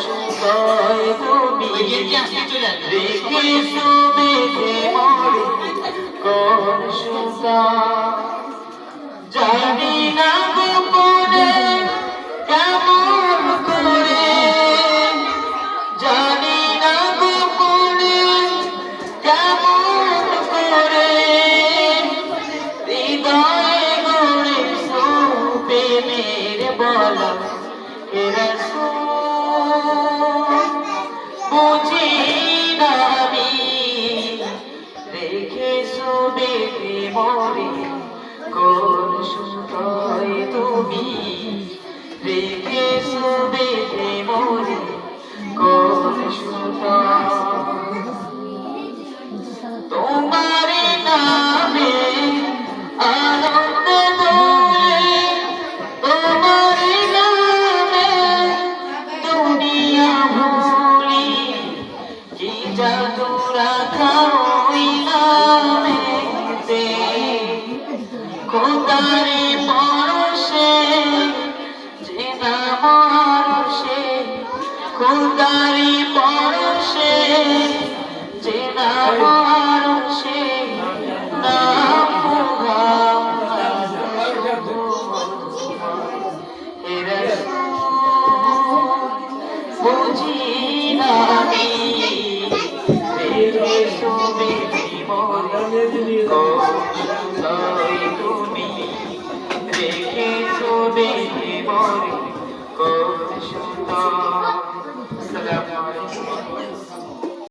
সুন্দর তুমি রেখেছো বেঁধে মরে কোন সুন্দর জানি না গোপনে কেমন করে জানি না গোপনে কেমন করে হৃদয়ে গড়েছো প্রেমের বলা হে রাসূল বুঝি না আমি রেখেছো বেঁধে মরে কোন সুন্দর তুমি রেখেছো বেঁধে মরে কোন সুন্দর তোমার নামে আনন্দে দোলে তোমার নামে দুনিয়া ভুলি কি জাদু রাখা ওই নামেতে খোদারে পরশে যে নাম আরশে খোদারে পরশে যে নাম আরশে নাম মুহাম্মদ হে রাসূল বুঝি না আমি রেখেছো বেঁধে মরে তুমি রেখেছো বেঁধে মরে কোন সুন্দর।